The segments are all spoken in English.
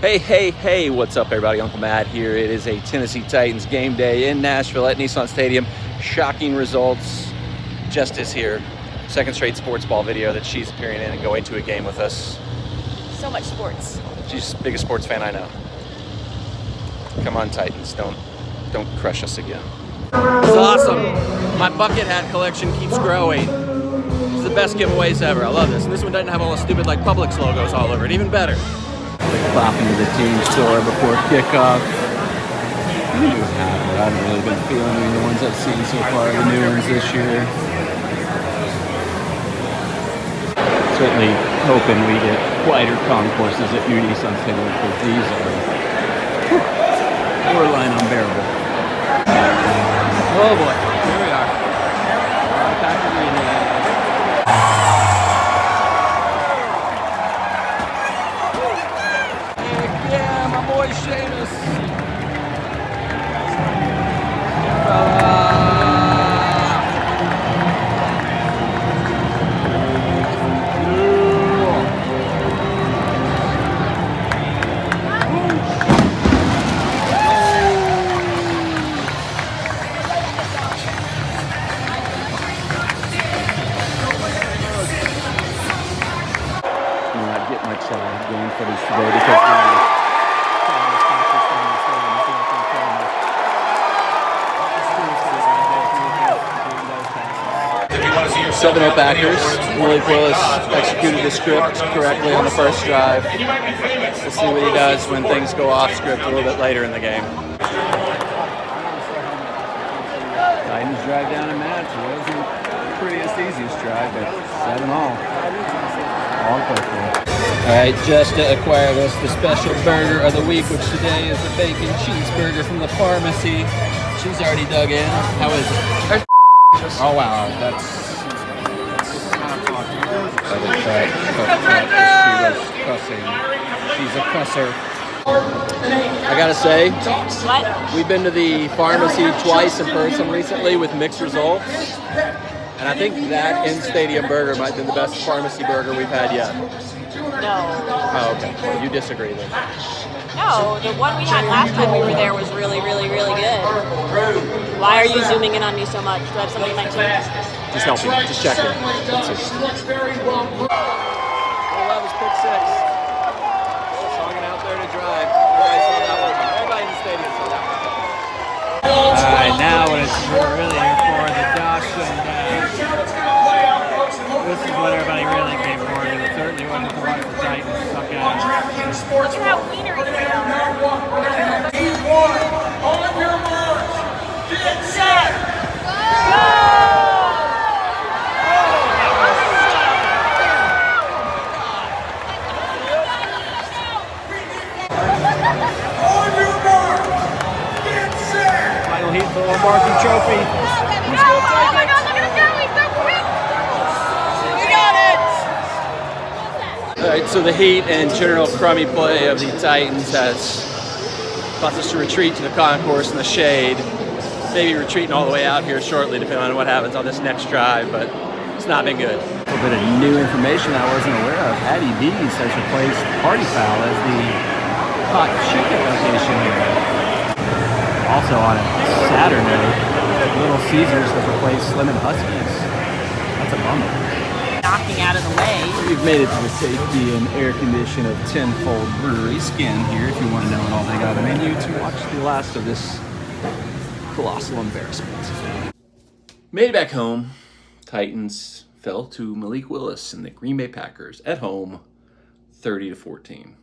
Hey, what's up everybody? Uncle Matt here. It is a Tennessee Titans game day in Nashville at Nissan Stadium. Shocking results. Jess is here. Second straight sports ball video that she's appearing in and going to a game with us. So much sports. She's the biggest sports fan I know. Come on Titans, don't crush us again. This is awesome. My bucket hat collection keeps growing. This is the best giveaways ever. I love this. And this one doesn't have all the stupid like Publix logos all over it. Even better. Pop into the team store before kickoff. We do have it. I haven't really been feeling the ones I've seen so far, the new ones this year. Certainly hoping we get wider concourses at New Nissan Stadium because these are borderline unbearable. Oh boy, here we are. Packers in there. Going for this today because Seven Packers. Malik Willis executed the script correctly on the first drive. We'll see what he does when things go off script a little bit later in the game. Titans drive down a match. It wasn't the prettiest, easiest drive, but 7-all. All to play for. Alright, just acquired us the special burger of the week, which today is the bacon cheeseburger from the pharmacy. She's already dug in. How is it? Oh wow, that's She's a cusser. I gotta say, What? we've been to the pharmacy twice in person recently with mixed results. And I think that in-stadium burger might have been the best pharmacy burger we've had yet. No. Oh, okay. Well, you disagree then. No, the one we had last time we were there was really, really, really good. Why are you zooming in on me so much? Do I have something in my teeth? Just helping. Just checking. That's it. Well, that was pick six. Just hanging out there to drive. Everybody saw that one. Everybody in the stadium saw that one. Alright, now what it's really here for, the Josh showdown. This is what everybody really came for, and it certainly wasn't to watch the Titans suck out. Look at how wiener he is. On your marks, get set, Go! on your marks, get set. Final heat for the Lombardi Trophy. Oh my God, look at him go! He's so quick! We got it! All right, so the heat and general crummy play of the Titans has caused us to retreat to the concourse in the shade. Maybe retreating all the way out here shortly, depending on what happens on this next drive, but it's not been good. A little bit of new information I wasn't aware of. Hattie B's has replaced Party Foul as the hot chicken location here. Also on a sadder note, Little Caesars has replaced Slim and Huskies. That's a bummer. Knocking out of the way. We've made it to the safety and air condition of Tenfold Brewery. Scan here if you want to know what all they got on the menu to watch the last of this colossal embarrassment. Made it back home. Titans fell to Malik Willis and the Green Bay Packers at home, 30-14.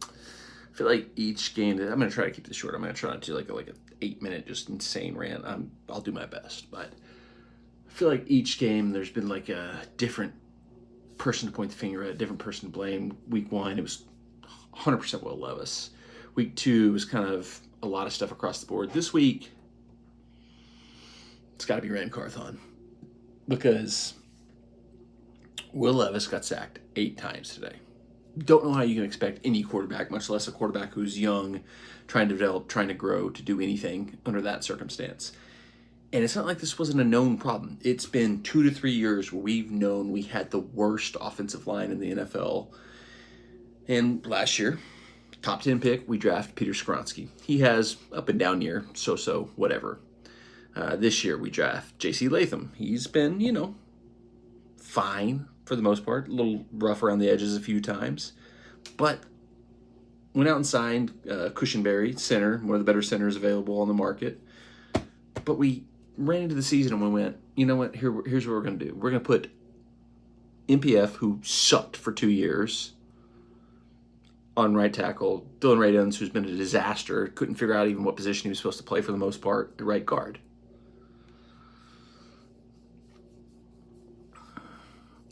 I feel like each game, I'm going to try to keep this short. I'm going to try not to do like an 8-minute just insane rant. I'll do my best, but I feel like each game there's been like a different person to point the finger at, a different person to blame. Week 1, it was 100% Will Levis. Week 2 was kind of a lot of stuff across the board. This week, it's got to be Rand Carthon because Will Levis got sacked 8 times today. Don't know how you can expect any quarterback, much less a quarterback who's young, trying to develop, trying to grow, to do anything under that circumstance. And it's not like this wasn't a known problem. It's been 2 to 3 years where we've known we had the worst offensive line in the NFL. And last year, top 10 pick, we draft Peter Skronsky. He has up and down year, so, whatever. This year, we draft J.C. Latham. He's been, fine for the most part. A little rough around the edges a few times. But went out and signed Cushenberry, center, one of the better centers available on the market. But we ran into the season and we went, you know what, here's what we're going to do. We're going to put MPF, who sucked for 2 years, on right tackle. Dylan Radens, who's been a disaster, couldn't figure out even what position he was supposed to play for the most part, at right guard.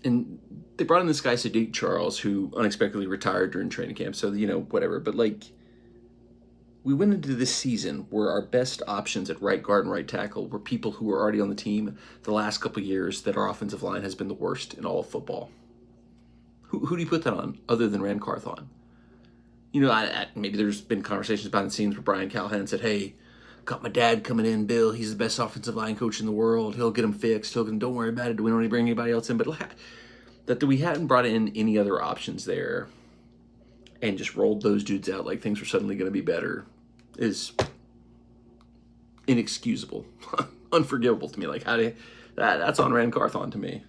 And they brought in this guy, Sadiq Charles, who unexpectedly retired during training camp, so, whatever. But, we went into this season where our best options at right guard and right tackle were people who were already on the team the last couple of years that our offensive line has been the worst in all of football. Who do you put that on other than Rand Carthon? Maybe there's been conversations behind the scenes where Brian Callahan said, hey, got my dad coming in, Bill. He's the best offensive line coach in the world. He'll get him fixed. Don't worry about it. We don't need to bring anybody else in. But that we hadn't brought in any other options there and just rolled those dudes out like things were suddenly going to be better is inexcusable. Unforgivable to me. That's on Rand Carthon to me.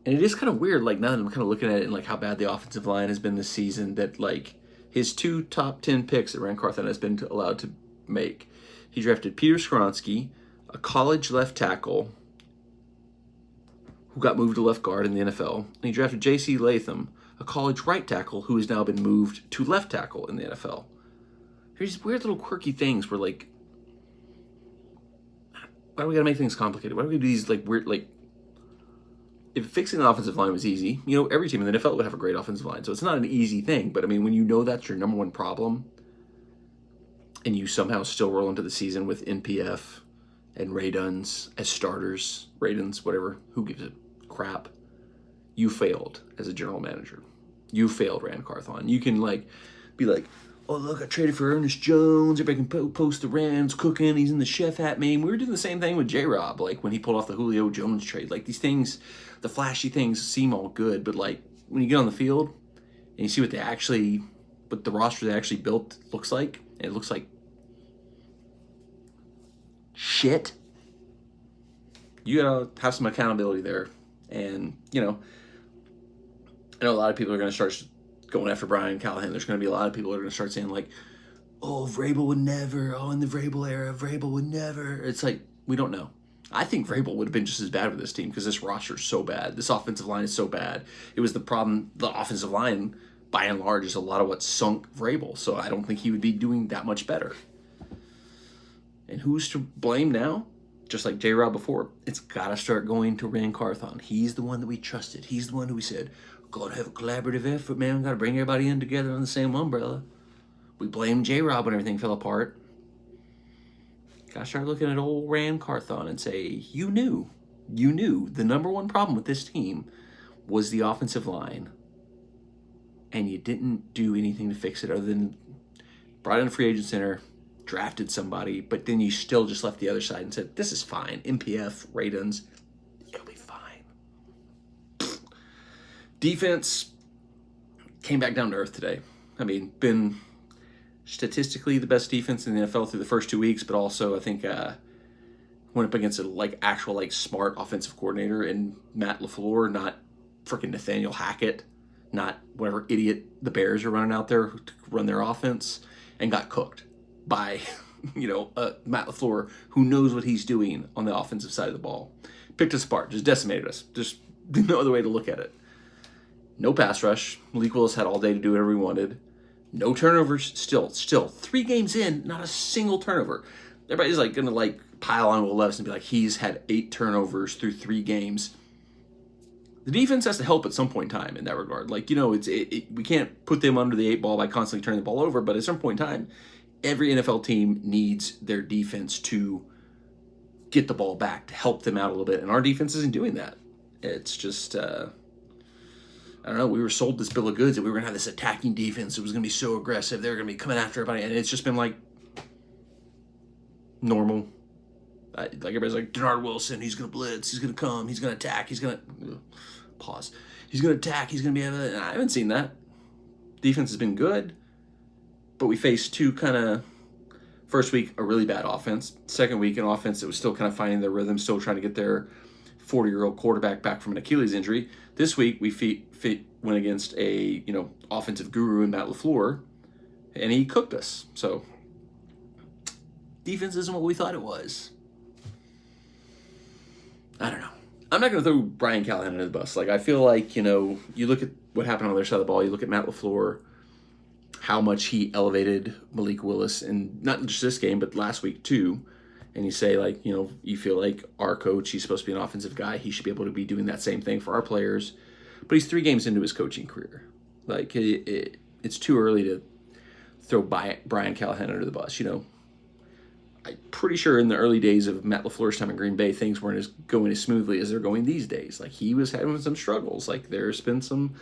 And it is kind of weird, now that I'm kind of looking at it and how bad the offensive line has been this season, that his 2 top 10 picks that Rand Carthon has been allowed to make. He drafted Peter Skronsky, a college left tackle who got moved to left guard in the NFL. And he drafted J.C. Latham, a college right tackle who has now been moved to left tackle in the NFL. There's these weird little quirky things where, why do we gotta make things complicated? Why do we do these, weird, if fixing the offensive line was easy, every team in the NFL would have a great offensive line. So it's not an easy thing. But, when that's your number one problem and you somehow still roll into the season with NPF and Radens as starters, Radens, whatever, who gives a crap, you failed as a general manager. You failed, Rand Carthon. You can, be like, oh, look, I traded for Ernest Jones. Everybody can post the Rams cooking. He's in the chef hat meme. We were doing the same thing with J-Rob, when he pulled off the Julio Jones trade. These things, the flashy things seem all good, but, when you get on the field and you see what the roster they actually built looks like, and it looks like shit, you gotta have some accountability there. And, I know a lot of people are going to start going after Brian Callahan. There's going to be a lot of people that are going to start saying, oh, Vrabel would never. Oh, in the Vrabel era, Vrabel would never. It's we don't know. I think Vrabel would have been just as bad with this team because this roster is so bad. This offensive line is so bad. It was the problem. The offensive line, by and large, is a lot of what sunk Vrabel. So I don't think he would be doing that much better. And who's to blame now? Just like J-Rob before, it's got to start going to Rand Carthon. He's the one that we trusted. He's the one who we said, got to have a collaborative effort, man. We got to bring everybody in together on the same umbrella. We blamed J-Rob when everything fell apart. Got to start looking at old Rand Carthon and say, you knew the number one problem with this team was the offensive line. And you didn't do anything to fix it other than brought in a free agent center, drafted somebody, but then you still just left the other side and said, this is fine. MPF, Radens, it'll be fine. Defense came back down to earth today. Been statistically the best defense in the NFL through the first 2 weeks, but also I think went up against a actual smart offensive coordinator in Matt LaFleur, not freaking Nathaniel Hackett, not whatever idiot the Bears are running out there to run their offense, and got cooked by, Matt LaFleur, who knows what he's doing on the offensive side of the ball. Picked us apart, just decimated us. Just no other way to look at it. No pass rush. Malik Willis had all day to do whatever he wanted. No turnovers. Still 3 games in, not a single turnover. Everybody's gonna pile on Will Levis and be like, he's had 8 turnovers through 3 games. The defense has to help at some point in time in that regard. We can't put them under the 8 ball by constantly turning the ball over, but at some point in time, every NFL team needs their defense to get the ball back, to help them out a little bit. And our defense isn't doing that. It's just, I don't know, we were sold this bill of goods that we were going to have this attacking defense. It was going to be so aggressive. They were going to be coming after everybody. And it's just been normal. Everybody's Denard Wilson, he's going to blitz, he's going to come, he's going to attack, he's going to, pause. He's going to attack, he's going to be able to, I haven't seen that. Defense has been good, but we faced two kind of, first week, a really bad offense. Second week, an offense that was still kind of finding their rhythm, still trying to get their 40-year-old quarterback back from an Achilles injury. This week, we went against a offensive guru in Matt LaFleur, and he cooked us. So defense isn't what we thought it was. I don't know. I'm not going to throw Brian Callahan under the bus. Like, I feel like, you look at what happened on the other side of the ball. You look at Matt LaFleur, how much he elevated Malik Willis, and not just this game, but last week too. And you say, like, you feel like our coach, he's supposed to be an offensive guy. He should be able to be doing that same thing for our players. But he's 3 games into his coaching career. Like, it's too early to throw Brian Callahan under the bus. I'm pretty sure in the early days of Matt LaFleur's time in Green Bay, things weren't going as smoothly as they're going these days. Like, he was having some struggles. Like, there's been some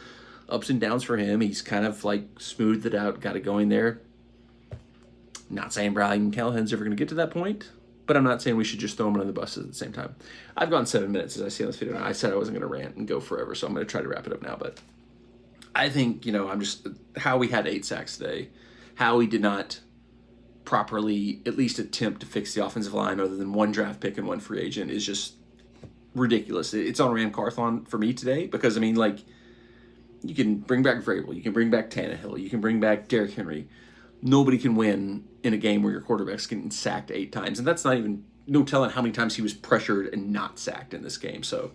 ups and downs for him. He's kind of, like, smoothed it out, got it going there. Not saying Brian Callahan's ever going to get to that point, but I'm not saying we should just throw him under the bus at the same time. I've gone 7 minutes, as I see on this video. I said I wasn't going to rant and go forever, so I'm going to try to wrap it up now. But I think, I'm just, how we had 8 sacks today, how we did not properly at least attempt to fix the offensive line other than 1 draft pick and 1 free agent is just ridiculous. It's on Rand Carthon for me today because, you can bring back Vrabel, you can bring back Tannehill, you can bring back Derrick Henry. Nobody can win in a game where your quarterback's getting sacked 8 times. And that's not even, no telling how many times he was pressured and not sacked in this game. So,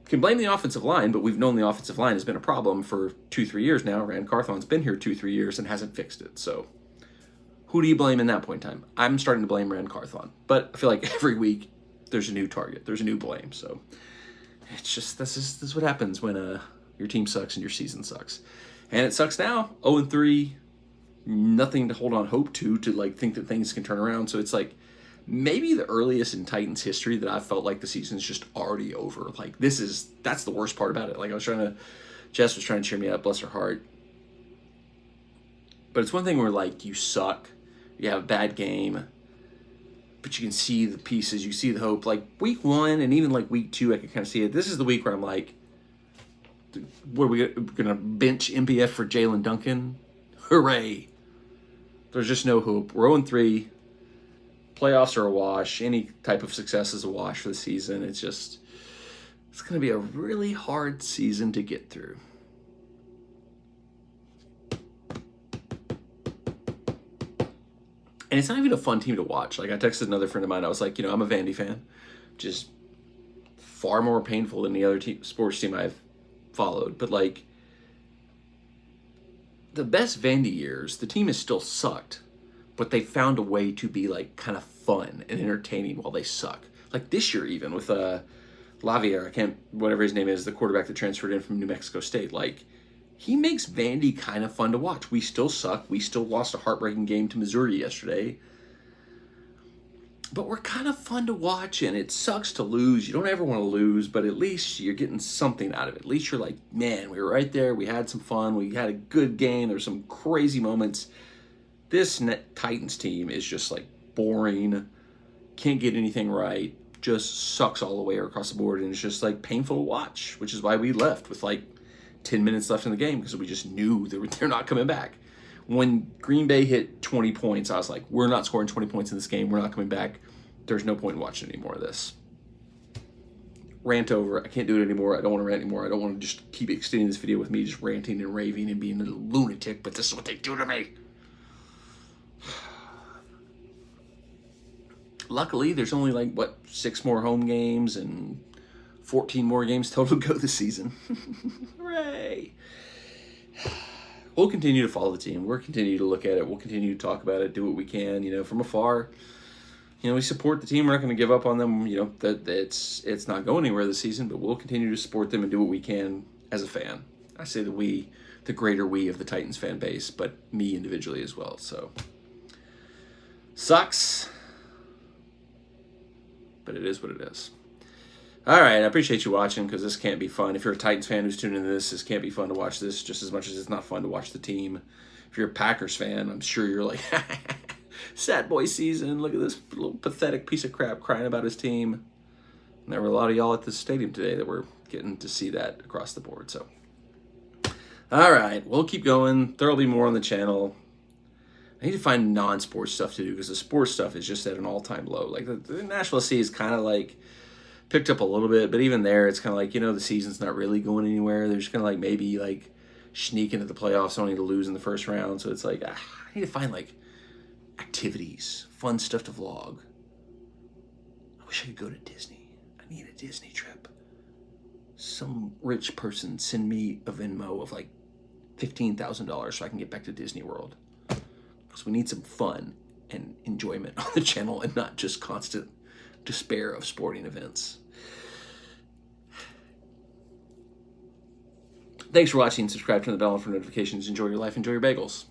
can blame the offensive line, but we've known the offensive line has been a problem for 2-3 years now. Rand Carthon's been here 2-3 years and hasn't fixed it. So who do you blame in that point in time? I'm starting to blame Rand Carthon. But I feel like every week there's a new target. There's a new blame. So it's just, this is what happens when your team sucks and your season sucks. And it sucks now. 0-3, nothing to hold on hope to think that things can turn around. So it's like maybe the earliest in Titans history that I felt like the season's just already over. Like, that's the worst part about it. Like, Jess was trying to cheer me up, bless her heart. But it's one thing where, like, you suck, you have a bad game, but you can see the pieces, you see the hope. Like, week 1 and even, like, week 2, I can kind of see it. This is the week where I'm like, what are we going to bench MPF for Jalen Duncan? Hooray. There's just no hope. We're 0-3. Playoffs are a wash. Any type of success is a wash for the season. It's going to be a really hard season to get through. And it's not even a fun team to watch. Like, I texted another friend of mine. I was like, I'm a Vandy fan. Just far more painful than the other sports team I've followed. But, like, the best Vandy years, the team has still sucked. But they found a way to be, like, kind of fun and entertaining while they suck. Like this year even with Lavier, whatever his name is, the quarterback that transferred in from New Mexico State. Like, he makes Vandy kind of fun to watch. We still suck. We still lost a heartbreaking game to Missouri yesterday. But we're kind of fun to watch, and it sucks to lose. You don't ever want to lose, but at least you're getting something out of it. At least you're like, man, we were right there. We had some fun. We had a good game. There were some crazy moments. This Titans team is just like boring, can't get anything right, just sucks all the way across the board, and it's just like painful to watch, which is why we left with like 10 minutes left in the game because we just knew they're not coming back. When Green Bay hit 20 points, I was like, we're not scoring 20 points in this game. We're not coming back. There's no point in watching any more of this. Rant over. I can't do it anymore. I don't want to rant anymore. I don't want to just keep extending this video with me just ranting and raving and being a lunatic, but this is what they do to me. Luckily, there's only like, 6 more home games and 14 more games total to go this season. Hooray! We'll continue to follow the team. We'll continue to look at it. We'll continue to talk about it, do what we can, from afar. We support the team. We're not going to give up on them. That it's not going anywhere this season, but we'll continue to support them and do what we can as a fan. I say the greater we of the Titans fan base, but me individually as well. So, sucks, but it is what it is. All right, I appreciate you watching because this can't be fun. If you're a Titans fan who's tuning into this can't be fun to watch this just as much as it's not fun to watch the team. If you're a Packers fan, I'm sure you're like, sad boy season. Look at this little pathetic piece of crap crying about his team. And there were a lot of y'all at the stadium today that were getting to see that across the board. So All right, we'll keep going. There'll be more on the channel. I need to find non-sports stuff to do because the sports stuff is just at an all-time low. Like the Nashville SC is kind of like picked up a little bit, but even there, it's kind of like, the season's not really going anywhere. They're just gonna like maybe like sneak into the playoffs only to lose in the first round. So it's like I need to find like activities, fun stuff to vlog. I wish I could go to Disney. I need a Disney trip. Some rich person send me a Venmo of like $15,000 so I can get back to Disney World. Because we need some fun and enjoyment on the channel and not just constant despair of sporting events. Thanks for watching. Subscribe, turn the bell on for notifications. Enjoy your life. Enjoy your bagels.